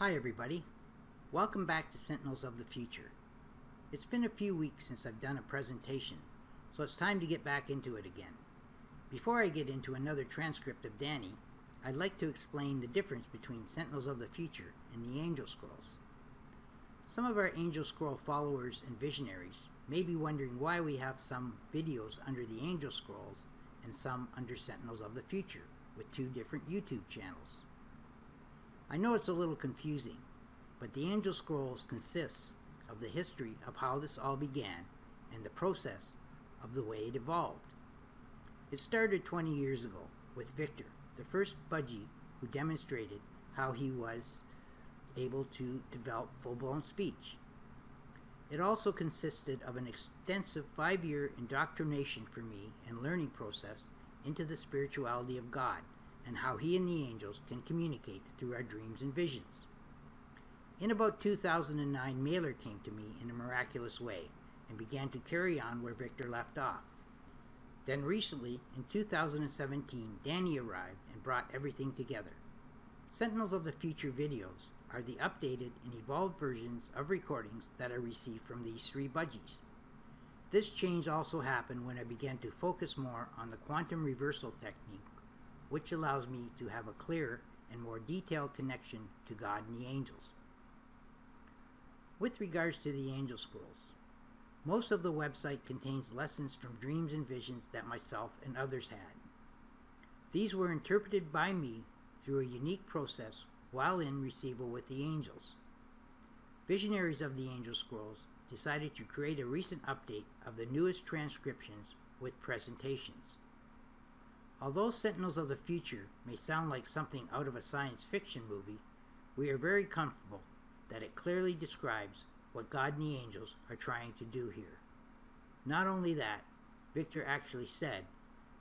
Hi everybody, welcome back to Sentinels of the Future. It's been a few weeks since I've done a presentation, so it's time to get back into it again. Before I get into another transcript of Danny, I'd like to explain the difference between Sentinels of the Future and the Angel Scrolls. Some of our Angel Scroll followers and visionaries may be wondering why we have some videos under the Angel Scrolls and some under Sentinels of the Future with two different YouTube channels. I know it's a little confusing, but the Angel Scrolls consists of the history of how this all began and the process of the way it evolved. It started 20 years ago with Victor, the first Budgie who demonstrated how he was able to develop full-blown speech. It also consisted of an extensive 5-year indoctrination for me and learning process into the spirituality of God and how he and the angels can communicate through our dreams and visions. In about 2009, Mailer came to me in a miraculous way and began to carry on where Victor left off. Then recently, in 2017, Danny arrived and brought everything together. Sentinels of the Future videos are the updated and evolved versions of recordings that I received from these three Budgies. This change also happened when I began to focus more on the quantum reversal technique, which allows me to have a clearer and more detailed connection to God and the angels. With regards to the Angel Scrolls, most of the website contains lessons from dreams and visions that myself and others had. These were interpreted by me through a unique process while in receival with the angels. Visionaries of the Angel Scrolls decided to create a recent update of the newest transcriptions with presentations. Although Sentinels of the Future may sound like something out of a science fiction movie, we are very comfortable that it clearly describes what God and the angels are trying to do here. Not only that, Victor actually said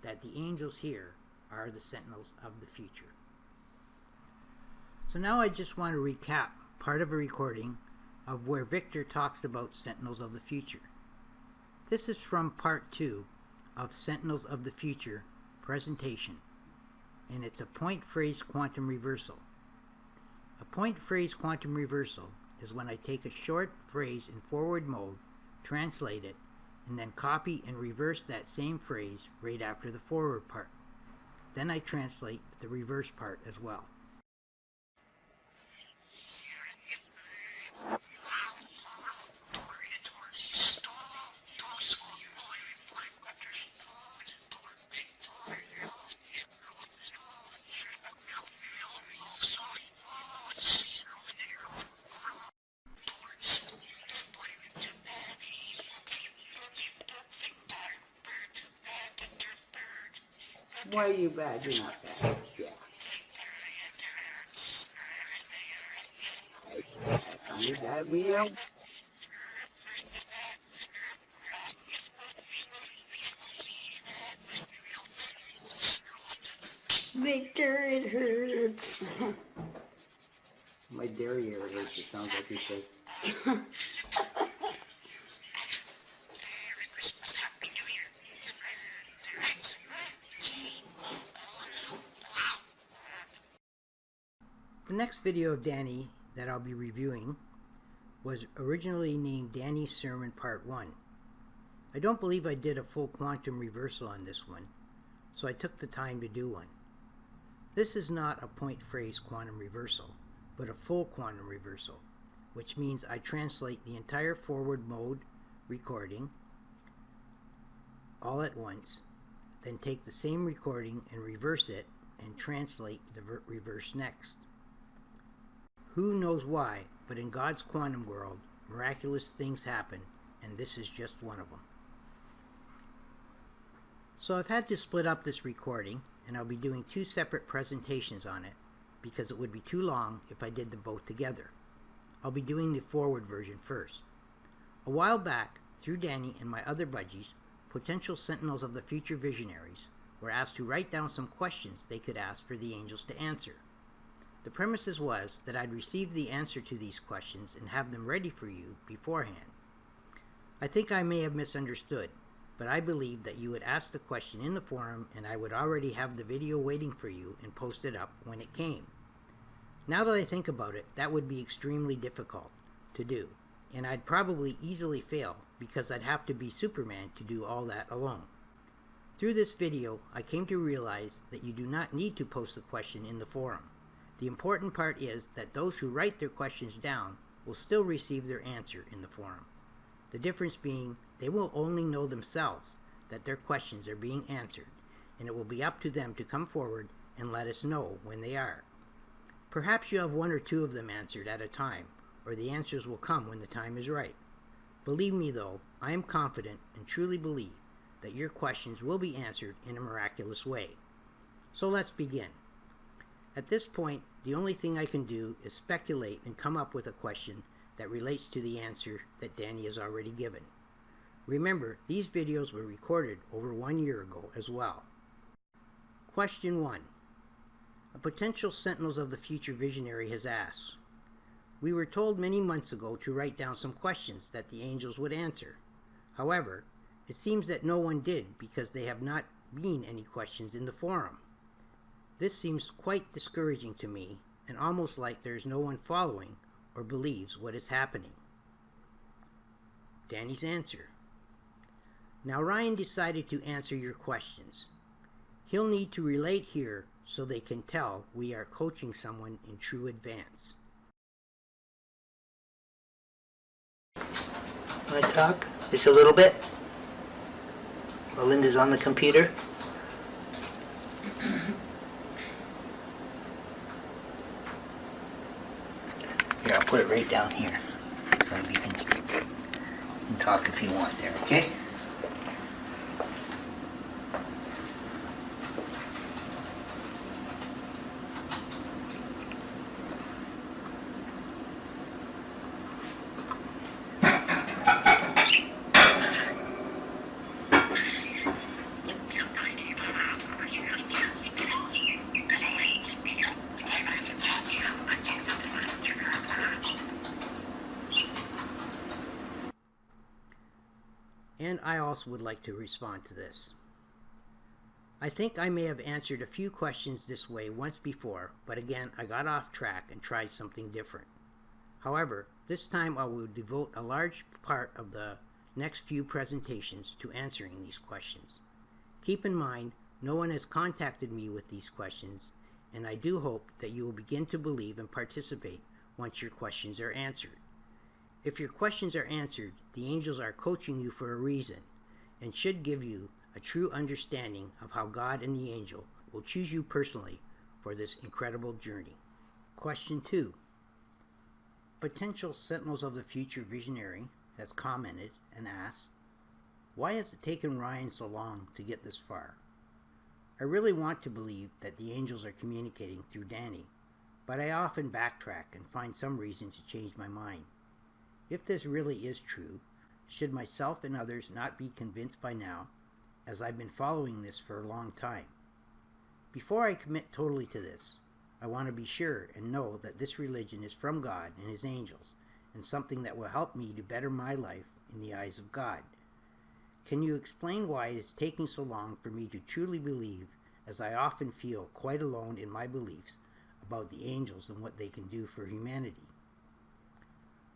that the angels here are the Sentinels of the Future. So now I just want to recap part of a recording of where Victor talks about Sentinels of the Future. This is from part 2 of Sentinels of the Future presentation, and it's a point phrase quantum reversal. A point phrase quantum reversal is when I take a short phrase in forward mode, translate it, and then copy and reverse that same phrase right after the forward part. Then I translate the reverse part as well. Why are you bagging up that? Yeah. I that video. Victor, it hurts. My derriere hurts, it sounds like he says. The next video of Danny that I'll be reviewing was originally named Danny's Sermon Part 1. I don't believe I did a full quantum reversal on this one, so I took the time to do one. This is not a point phrase quantum reversal, but a full quantum reversal, which means I translate the entire forward mode recording all at once, then take the same recording and reverse it and translate the reverse next. Who knows why, but in God's quantum world, miraculous things happen, and this is just one of them. So I've had to split up this recording, and I'll be doing two separate presentations on it, because it would be too long if I did them both together. I'll be doing the forward version first. A while back, through Danny and my other Budgies, potential Sentinels of the Future visionaries were asked to write down some questions they could ask for the angels to answer. The premises was that I'd receive the answer to these questions and have them ready for you beforehand. I think I may have misunderstood, but I believed that you would ask the question in the forum and I would already have the video waiting for you and post it up when it came. Now that I think about it, that would be extremely difficult to do, and I'd probably easily fail because I'd have to be Superman to do all that alone. Through this video, I came to realize that you do not need to post the question in the forum. The important part is that those who write their questions down will still receive their answer in the forum. The difference being they will only know themselves that their questions are being answered, and it will be up to them to come forward and let us know when they are. Perhaps you have one or two of them answered at a time, or the answers will come when the time is right. Believe me though, I am confident and truly believe that your questions will be answered in a miraculous way. So let's begin. At this point, the only thing I can do is speculate and come up with a question that relates to the answer that Danny has already given. Remember, these videos were recorded over 1 year ago as well. Question 1. A potential Sentinels of the Future visionary has asked, we were told many months ago to write down some questions that the angels would answer. However, it seems that no one did because there have not been any questions in the forum. This seems quite discouraging to me and almost like there is no one following or believes what is happening. Danny's answer. Now Ryan decided to answer your questions. He'll need to relate here so they can tell we are coaching someone in true advance. Want to talk just a little bit? While Linda's on the computer. Here, I'll put it right down here so you can talk if you want there, okay? And I also would like to respond to this. I think I may have answered a few questions this way once before, but again I got off track and tried something different. However, this time I will devote a large part of the next few presentations to answering these questions. Keep in mind, no one has contacted me with these questions, and I do hope that you will begin to believe and participate once your questions are answered. If your questions are answered, the angels are coaching you for a reason and should give you a true understanding of how God and the angel will choose you personally for this incredible journey. Question 2. Potential Sentinels of the Future visionary has commented and asked, why has it taken Ryan so long to get this far? I really want to believe that the angels are communicating through Danny, but I often backtrack and find some reason to change my mind. If this really is true, should myself and others not be convinced by now, as I've been following this for a long time? Before I commit totally to this, I want to be sure and know that this religion is from God and His angels, and something that will help me to better my life in the eyes of God. Can you explain why it is taking so long for me to truly believe, as I often feel quite alone in my beliefs about the angels and what they can do for humanity?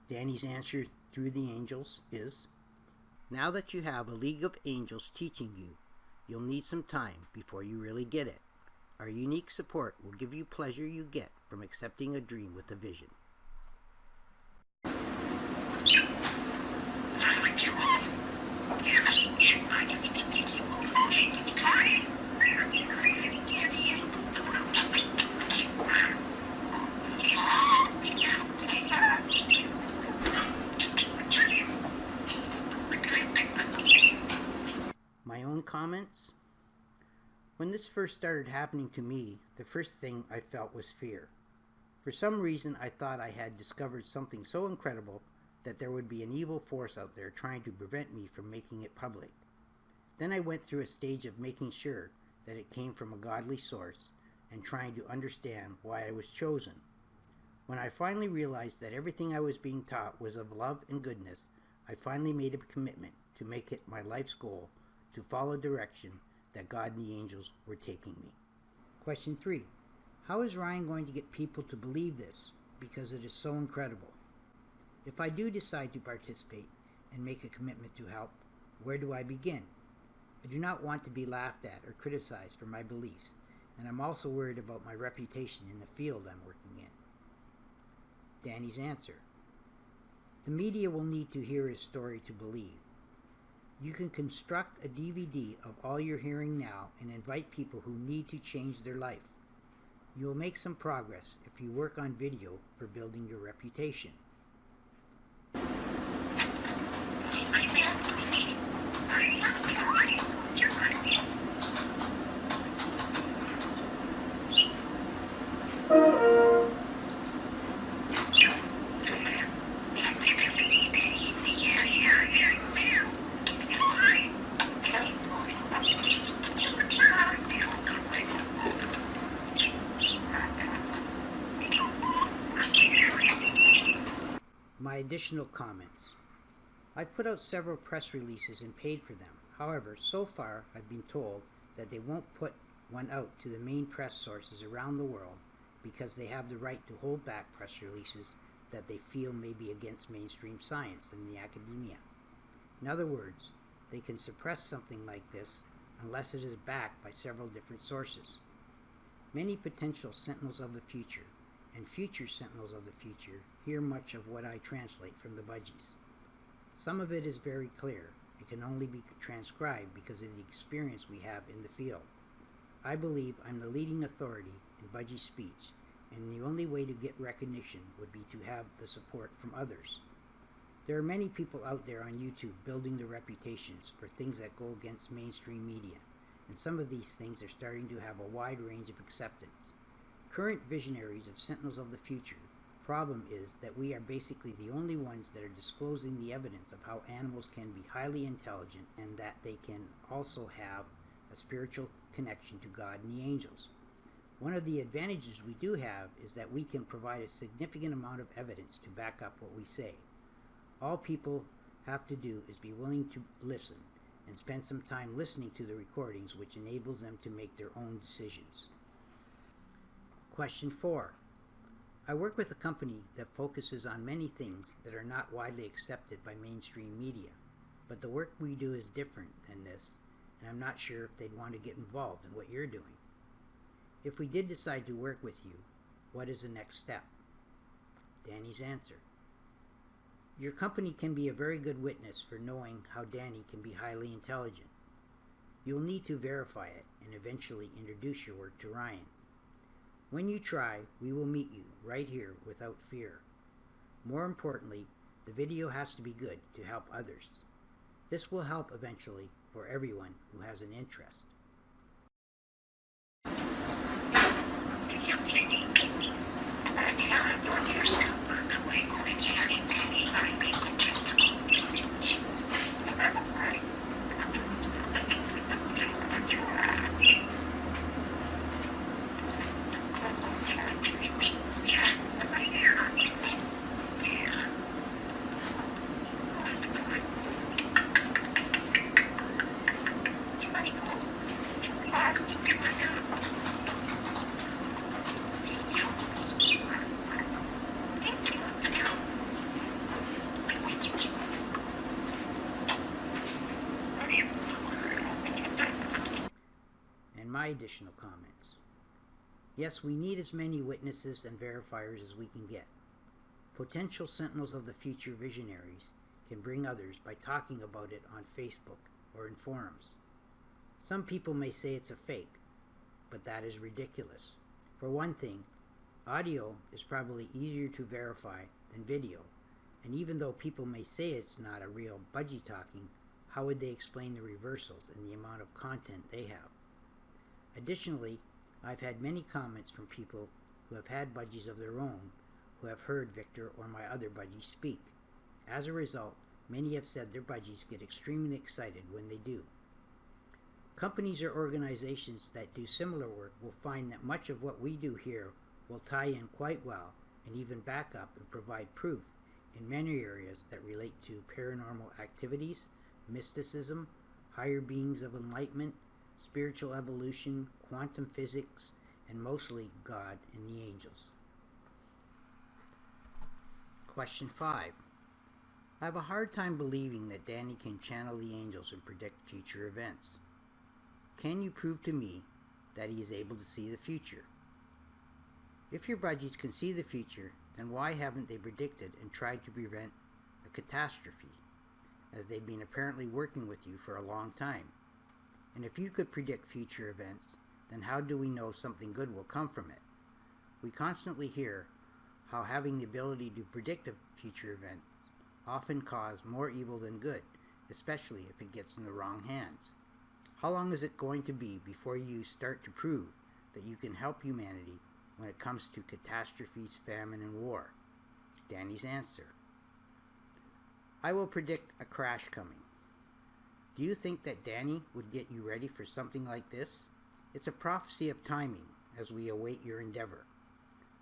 Danny's answer through the angels is, now that you have a league of angels teaching you, you'll need some time before you really get it. Our unique support will give you pleasure you get from accepting a dream with a vision. My own comments? When this first started happening to me, the first thing I felt was fear. For some reason, I thought I had discovered something so incredible that there would be an evil force out there trying to prevent me from making it public. Then I went through a stage of making sure that it came from a godly source and trying to understand why I was chosen. When I finally realized that everything I was being taught was of love and goodness, I finally made a commitment to make it my life's goal to follow direction that God and the angels were taking me. Question 3. How is Ryan going to get people to believe this? Because it is so incredible. If I do decide to participate and make a commitment to help, where do I begin? I do not want to be laughed at or criticized for my beliefs, and I'm also worried about my reputation in the field I'm working in. Danny's answer. The media will need to hear his story to believe. You can construct a DVD of all you're hearing now and invite people who need to change their life. You will make some progress if you work on video for building your reputation. My additional comments. I've put out several press releases and paid for them. However, so far I've been told that they won't put one out to the main press sources around the world because they have the right to hold back press releases that they feel may be against mainstream science and the academia. In other words, they can suppress something like this unless it is backed by several different sources. Many potential sentinels of the future and future sentinels of the future hear much of what I translate from the Budgies. Some of it is very clear. It can only be transcribed because of the experience we have in the field. I believe I'm the leading authority in Budgie speech, and the only way to get recognition would be to have the support from others. There are many people out there on YouTube building their reputations for things that go against mainstream media, and some of these things are starting to have a wide range of acceptance. Current visionaries of Sentinels of the Future problem is that we are basically the only ones that are disclosing the evidence of how animals can be highly intelligent and that they can also have a spiritual connection to God and the angels. One of the advantages we do have is that we can provide a significant amount of evidence to back up what we say. All people have to do is be willing to listen and spend some time listening to the recordings, which enables them to make their own decisions. Question 4. I work with a company that focuses on many things that are not widely accepted by mainstream media, but the work we do is different than this, and I'm not sure if they'd want to get involved in what you're doing. If we did decide to work with you, what is the next step? Danny's answer. Your company can be a very good witness for knowing how Danny can be highly intelligent. You will need to verify it and eventually introduce your work to Ryan. When you try, we will meet you right here without fear. More importantly, the video has to be good to help others. This will help eventually for everyone who has an interest. My additional comments. Yes, we need as many witnesses and verifiers as we can get. Potential sentinels of the future visionaries can bring others by talking about it on Facebook or in forums. Some people may say it's a fake, but that is ridiculous. For one thing, audio is probably easier to verify than video, and even though people may say it's not a real Budgie talking, how would they explain the reversals and the amount of content they have? Additionally, I've had many comments from people who have had Budgies of their own who have heard Victor or my other Budgies speak. As a result, many have said their Budgies get extremely excited when they do. Companies or organizations that do similar work will find that much of what we do here will tie in quite well and even back up and provide proof in many areas that relate to paranormal activities, mysticism, higher beings of enlightenment, spiritual evolution, quantum physics, and mostly God and the angels. Question 5. I have a hard time believing that Danny can channel the angels and predict future events. Can you prove to me that he is able to see the future? If your Budgies can see the future, then why haven't they predicted and tried to prevent a catastrophe, as they've been apparently working with you for a long time? And if you could predict future events, then how do we know something good will come from it? We constantly hear how having the ability to predict a future event often cause more evil than good, especially if it gets in the wrong hands. How long is it going to be before you start to prove that you can help humanity when it comes to catastrophes, famine, and war? Danny's answer. I will predict a crash coming. Do you think that Danny would get you ready for something like this? It's a prophecy of timing as we await your endeavor.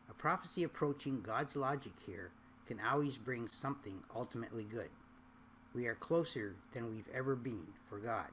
A prophecy approaching God's logic here can always bring something ultimately good. We are closer than we've ever been for God.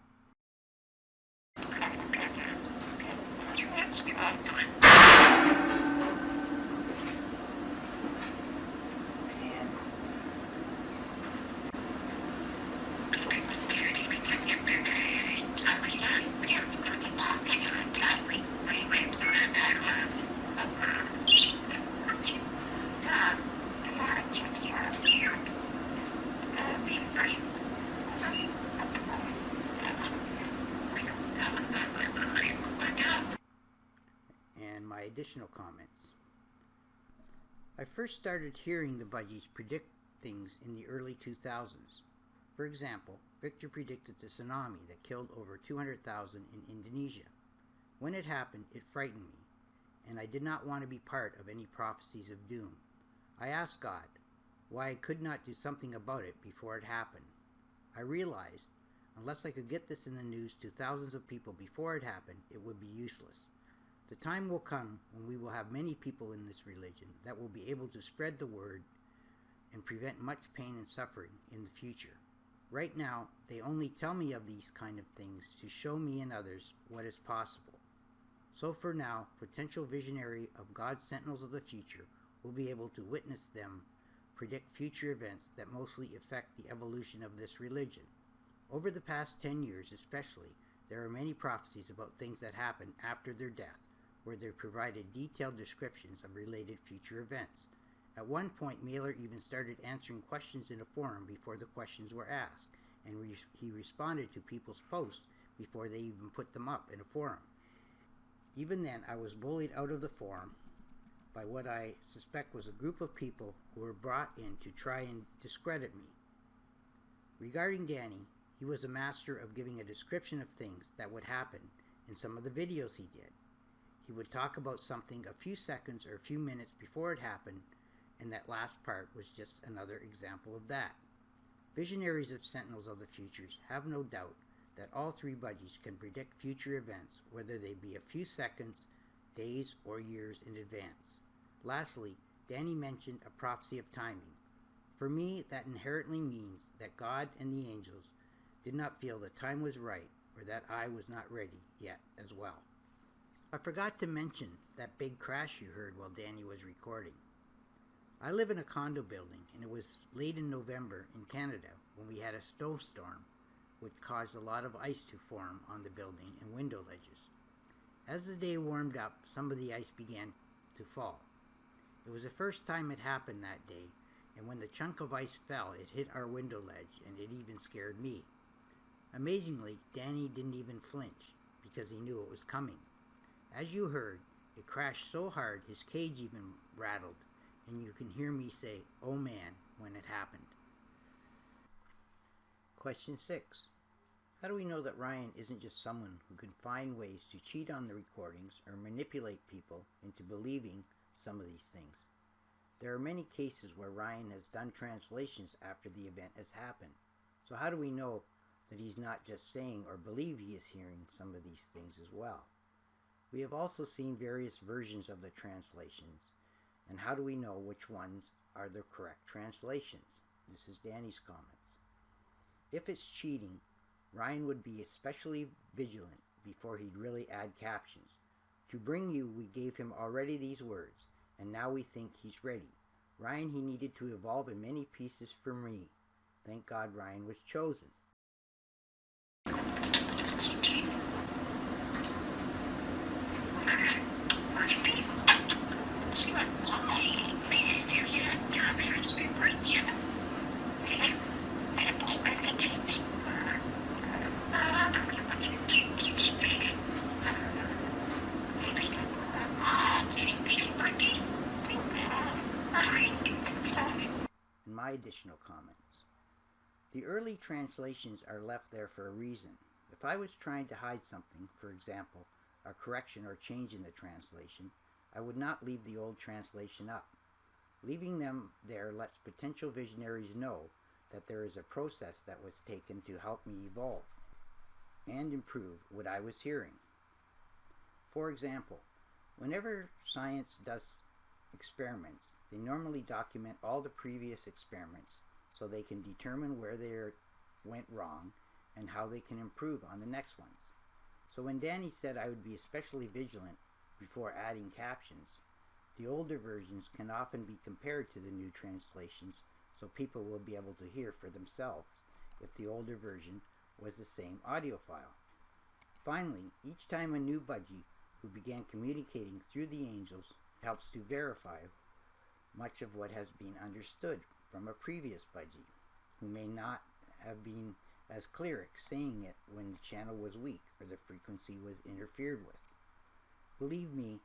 And my additional comments. I first started hearing the Budgies predict things in the early 2000s. For example, Victor predicted the tsunami that killed over 200,000 in Indonesia. When it happened, it frightened me, and I did not want to be part of any prophecies of doom. I asked God why I could not do something about it before it happened. I realized, unless I could get this in the news to thousands of people before it happened, it would be useless. The time will come when we will have many people in this religion that will be able to spread the word and prevent much pain and suffering in the future. Right now, they only tell me of these kind of things to show me and others what is possible. So for now, potential visionary of God's sentinels of the future will be able to witness them predict future events that mostly affect the evolution of this religion. Over the past 10 years especially, there are many prophecies about things that happen after their death, where they provided detailed descriptions of related future events. At one point, Mailer even started answering questions in a forum before the questions were asked, and he responded to people's posts before they even put them up in a forum. Even then, I was bullied out of the forum by what I suspect was a group of people who were brought in to try and discredit me. Regarding Danny, he was a master of giving a description of things that would happen in some of the videos he did. He would talk about something a few seconds or a few minutes before it happened, and that last part was just another example of that. Visionaries of Sentinels of the Futures have no doubt that all three Budgies can predict future events, whether they be a few seconds, days, or years in advance. Lastly, Danny mentioned a prophecy of timing. For me, that inherently means that God and the angels did not feel the time was right, or that I was not ready yet as well. I forgot to mention that big crash you heard while Danny was recording. I live in a condo building, and it was late in November in Canada when we had a snowstorm, which caused a lot of ice to form on the building and window ledges. As the day warmed up, some of the ice began to fall. It was the first time it happened that day, and when the chunk of ice fell, it hit our window ledge, and it even scared me. Amazingly, Danny didn't even flinch, because he knew it was coming. As you heard, it crashed so hard his cage even rattled, and you can hear me say, "Oh man," when it happened. Question 6. How do we know that Ryan isn't just someone who can find ways to cheat on the recordings or manipulate people into believing some of these things? There are many cases where Ryan has done translations after the event has happened. So how do we know that he's not just saying or believe he is hearing some of these things as well? We have also seen various versions of the translations, and how do we know which ones are the correct translations? This is Danny's comments. If it's cheating, Ryan would be especially vigilant before he'd really add captions. To bring you, we gave him already these words, and now we think he's ready. Ryan, he needed to evolve in many pieces for me. Thank God Ryan was chosen. My additional comments. The early translations are left there for a reason. If I was trying to hide something, for example, a correction or change in the translation, I would not leave the old translation up. Leaving them there lets potential visionaries know that there is a process that was taken to help me evolve and improve what I was hearing. For example, whenever science does experiments, they normally document all the previous experiments so they can determine where they went wrong and how they can improve on the next ones. So when Danny said I would be especially vigilant before adding captions, the older versions can often be compared to the new translations so people will be able to hear for themselves if the older version was the same audio file. Finally, each time a new Budgie who began communicating through the angels helps to verify much of what has been understood from a previous Budgie, who may not have been as clear saying it when the channel was weak or the frequency was interfered with. Believe me,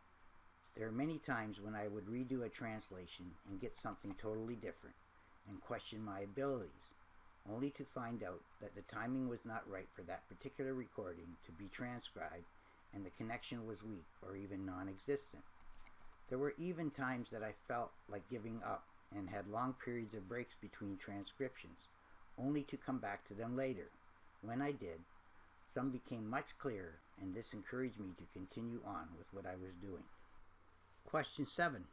there are many times when I would redo a translation and get something totally different and question my abilities, only to find out that the timing was not right for that particular recording to be transcribed and the connection was weak or even non-existent. There were even times that I felt like giving up and had long periods of breaks between transcriptions, only to come back to them later. When I did, some became much clearer, and this encouraged me to continue on with what I was doing. Question 7.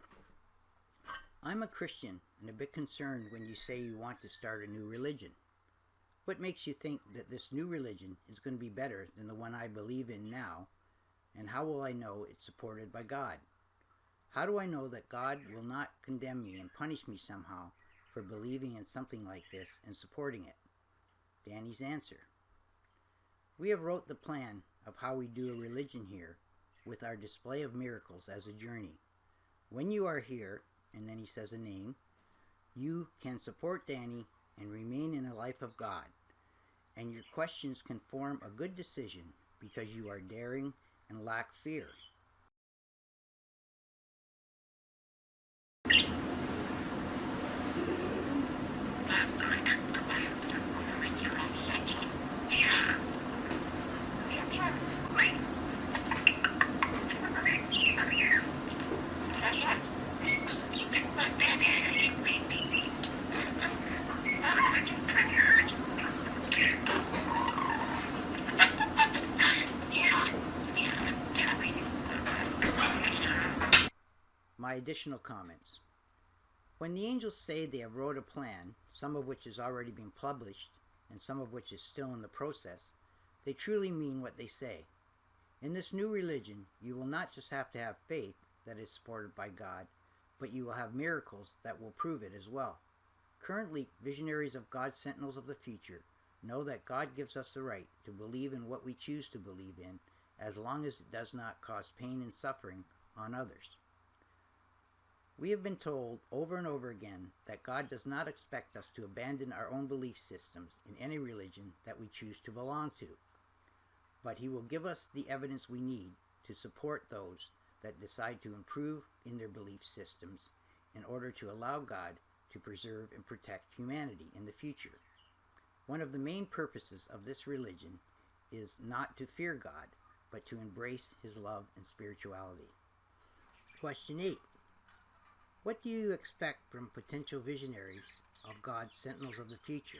I'm a Christian and a bit concerned when you say you want to start a new religion. What makes you think that this new religion is going to be better than the one I believe in now, and how will I know it's supported by God? How do I know that God will not condemn me and punish me somehow for believing in something like this and supporting it? Danny's answer. We have wrote the plan of how we do a religion here with our display of miracles as a journey. When you are here, and then he says a name, you can support Danny and remain in a life of God. And your questions can form a good decision because you are daring and lack fear. My additional comments. When the angels say they have wrote a plan, some of which has already been published and some of which is still in the process, they truly mean what they say. In this new religion, you will not just have to have faith that is supported by God, but you will have miracles that will prove it as well. Currently, visionaries of God's sentinels of the future know that God gives us the right to believe in what we choose to believe in, as long as it does not cause pain and suffering on others. We have been told over and over again that God does not expect us to abandon our own belief systems in any religion that we choose to belong to, but He will give us the evidence we need to support those that decide to improve in their belief systems in order to allow God to preserve and protect humanity in the future. One of the main purposes of this religion is not to fear God, but to embrace His love and spirituality. Question 8. What do you expect from potential visionaries of God's sentinels of the future?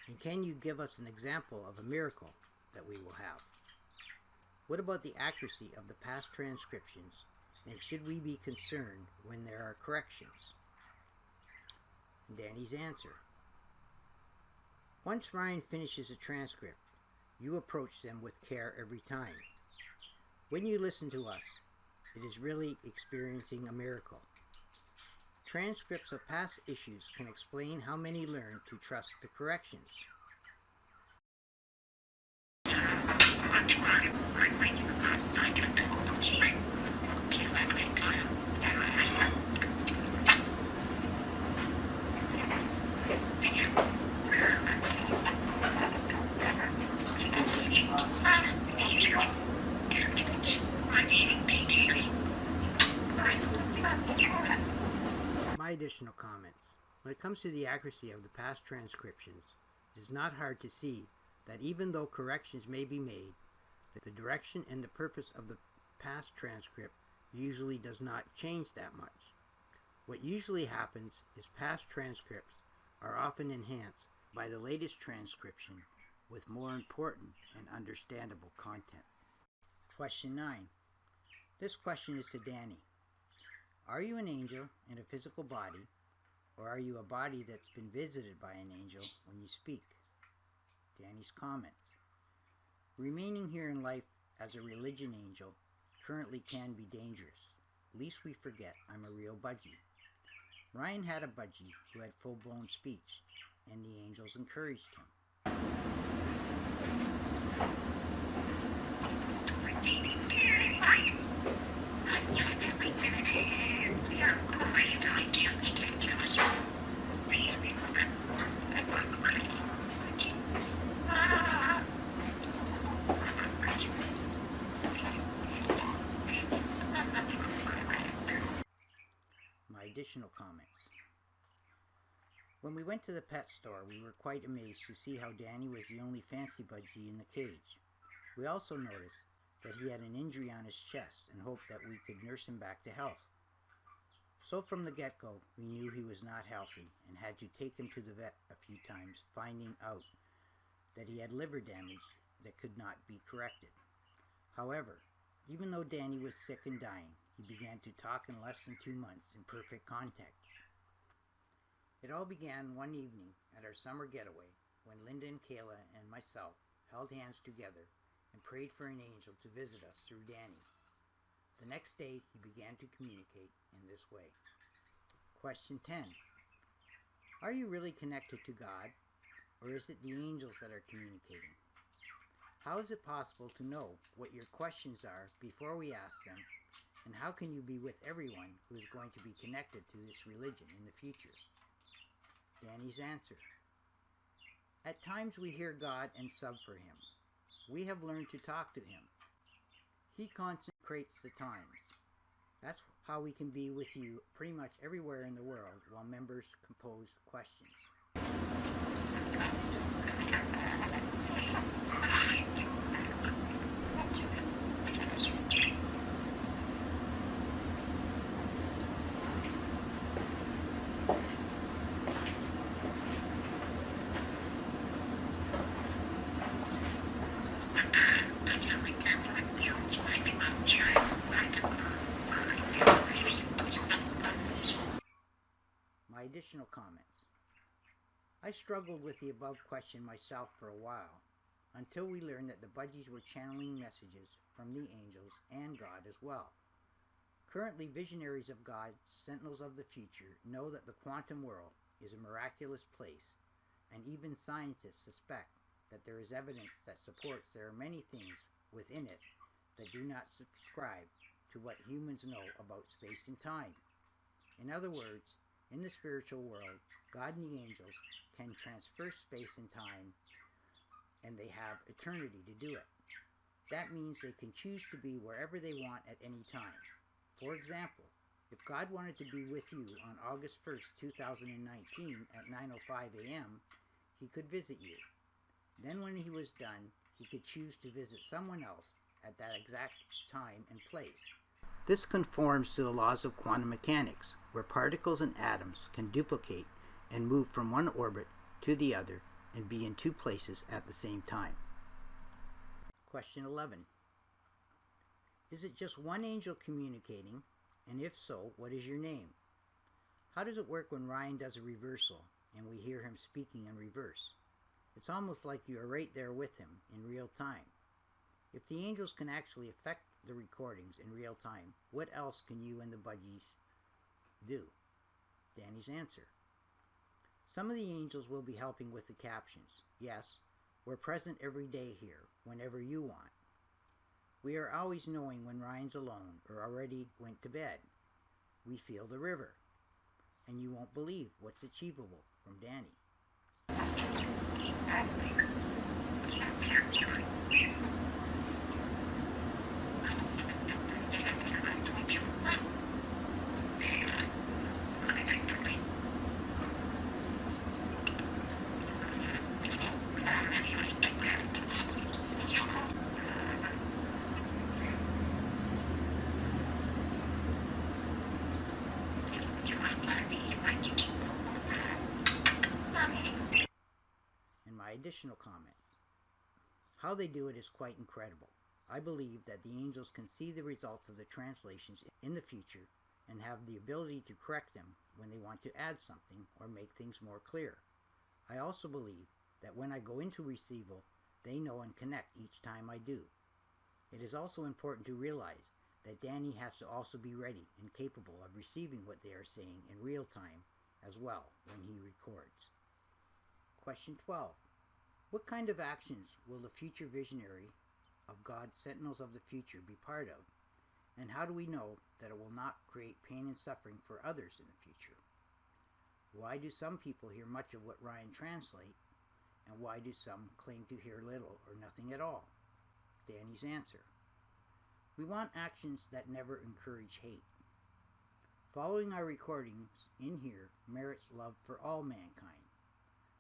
And can you give us an example of a miracle that we will have? What about the accuracy of the past transcriptions, and should we be concerned when there are corrections? Danny's answer. Once Ryan finishes a transcript, you approach them with care every time. When you listen to us, it is really experiencing a miracle. Transcripts of past issues can explain how many learn to trust the corrections. My additional comments. When it comes to the accuracy of the past transcriptions, it is not hard to see that even though corrections may be made, the direction and the purpose of the past transcript usually does not change that much. What usually happens is past transcripts are often enhanced by the latest transcription with more important and understandable content. Question 9. This question is to Danny. Are you an angel in a physical body, or are you a body that's been visited by an angel when you speak? Danny's comments. Remaining here in life as a religion angel currently can be dangerous. Lest we forget I'm a real Budgie. Ryan had a Budgie who had full-blown speech, and the angels encouraged him. My additional comments. When we went to the pet store, we were quite amazed to see how Danny was the only fancy Budgie in the cage. We also noticed that he had an injury on his chest and hoped that we could nurse him back to health. So from the get-go, we knew he was not healthy and had to take him to the vet a few times, finding out that he had liver damage that could not be corrected. However, even though Danny was sick and dying, he began to talk in less than 2 months in perfect context. It all began one evening at our summer getaway when Linda and Kayla and myself held hands together and prayed for an angel to visit us through Danny. The next day, he began to communicate in this way. Question 10. Are you really connected to God, or is it the angels that are communicating? How is it possible to know what your questions are before we ask them, and how can you be with everyone who is going to be connected to this religion in the future? Danny's answer. At times we hear God and sub for him. We have learned to talk to him. He consecrates the times. That's how we can be with you pretty much everywhere in the world while members compose questions. My additional comments. I struggled with the above question myself for a while, until we learned that the Budgies were channeling messages from the angels and God as well. Currently, visionaries of God, sentinels of the future, know that the quantum world is a miraculous place, and even scientists suspect that there is evidence that supports there are many things within it that do not subscribe to what humans know about space and time. In other words, in the spiritual world, God and the angels can transfer space and time, and they have eternity to do it. That means they can choose to be wherever they want at any time. For example, if God wanted to be with you on August 1st, 2019 at 9:05 a.m., he could visit you. Then when he was done, he could choose to visit someone else at that exact time and place. This conforms to the laws of quantum mechanics, where particles and atoms can duplicate and move from one orbit to the other and be in two places at the same time. Question 11. Is it just one angel communicating? And if so, what is your name? How does it work when Ryan does a reversal and we hear him speaking in reverse? It's almost like you are right there with him in real time. If the angels can actually affect the recordings in real time, what else can you and the Budgies do? Danny's answer. Some of the angels will be helping with the captions. Yes, we're present every day here, whenever you want. We are always knowing when Ryan's alone or already went to bed. We feel the river. And you won't believe what's achievable from Danny. Additional comments. How they do it is quite incredible. I believe that the angels can see the results of the translations in the future and have the ability to correct them when they want to add something or make things more clear. I also believe that when I go into receival, they know and connect each time I do. It is also important to realize that Danny has to also be ready and capable of receiving what they are saying in real time as well when he records. Question 12. What kind of actions will the future visionary of God's Sentinels of the Future be part of? And how do we know that it will not create pain and suffering for others in the future? Why do some people hear much of what Ryan translates, and why do some claim to hear little or nothing at all? Danny's answer. We want actions that never encourage hate. Following our recordings in here merits love for all mankind.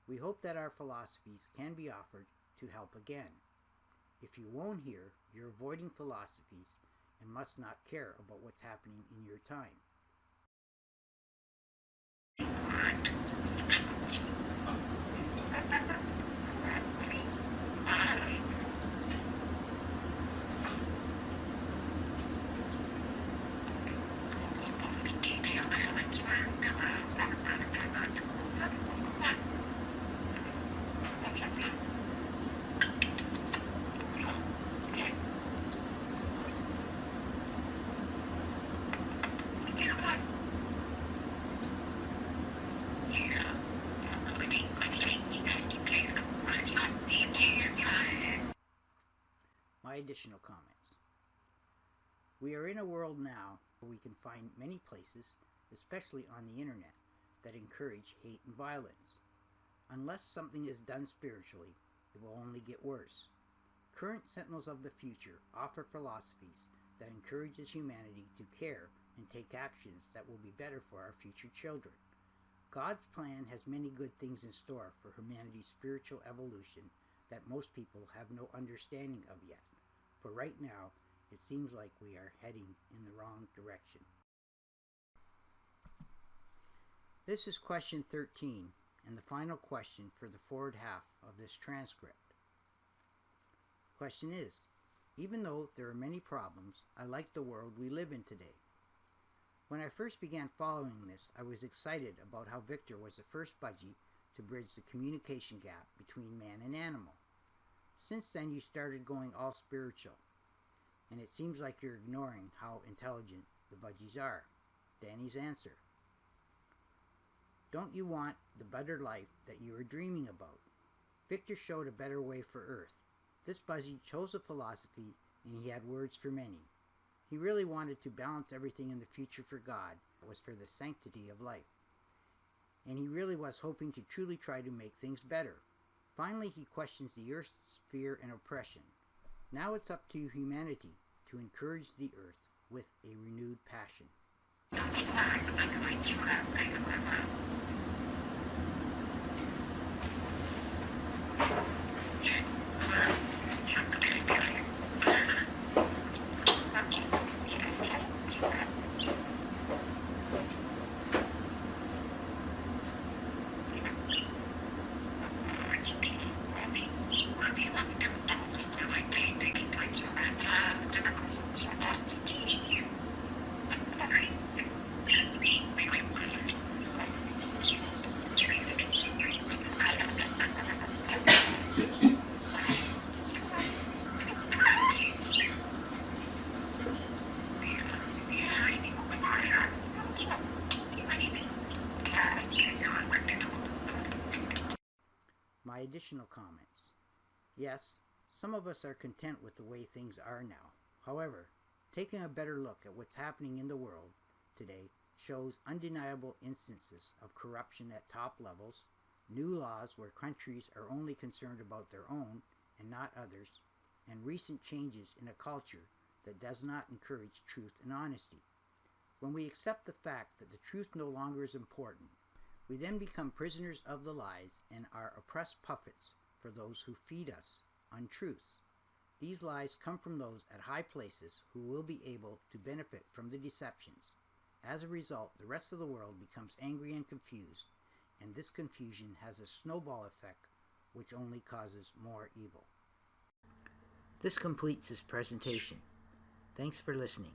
We hope that our philosophies can be offered to help again. If you won't hear, you're avoiding philosophies and must not care about what's happening in your time. Additional comments. We are in a world now where we can find many places, especially on the internet, that encourage hate and violence. Unless something is done spiritually, it will only get worse. Current Sentinels of the Future offer philosophies that encourages humanity to care and take actions that will be better for our future children. God's plan has many good things in store for humanity's spiritual evolution that most people have no understanding of yet. For right now, it seems like we are heading in the wrong direction. This is question 13 and the final question for the forward half of this transcript. Question is, even though there are many problems, I like the world we live in today. When I first began following this, I was excited about how Victor was the first Budgie to bridge the communication gap between man and animal. Since then, you started going all spiritual, and it seems like you're ignoring how intelligent the Budgies are. Danny's answer. Don't you want the better life that you were dreaming about? Victor showed a better way for Earth. This Budgie chose a philosophy, and he had words for many. He really wanted to balance everything in the future for God. It was for the sanctity of life. And he really was hoping to truly try to make things better. Finally, he questions the Earth's fear and oppression. Now it's up to humanity to encourage the Earth with a renewed passion. additional comments. Yes, some of us are content with the way things are now. However, taking a better look at what's happening in the world today shows undeniable instances of corruption at top levels, new laws where countries are only concerned about their own and not others, and recent changes in a culture that does not encourage truth and honesty. When we accept the fact that the truth no longer is important, we then become prisoners of the lies and are oppressed puppets for those who feed us untruths. These lies come from those at high places who will be able to benefit from the deceptions. As a result, the rest of the world becomes angry and confused, and this confusion has a snowball effect which only causes more evil. This completes this presentation. Thanks for listening.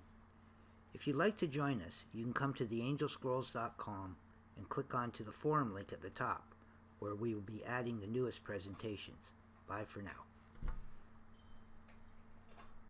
If you'd like to join us, you can come to theangelscrolls.com and click onto the forum link at the top, where we will be adding the newest presentations. Bye for now.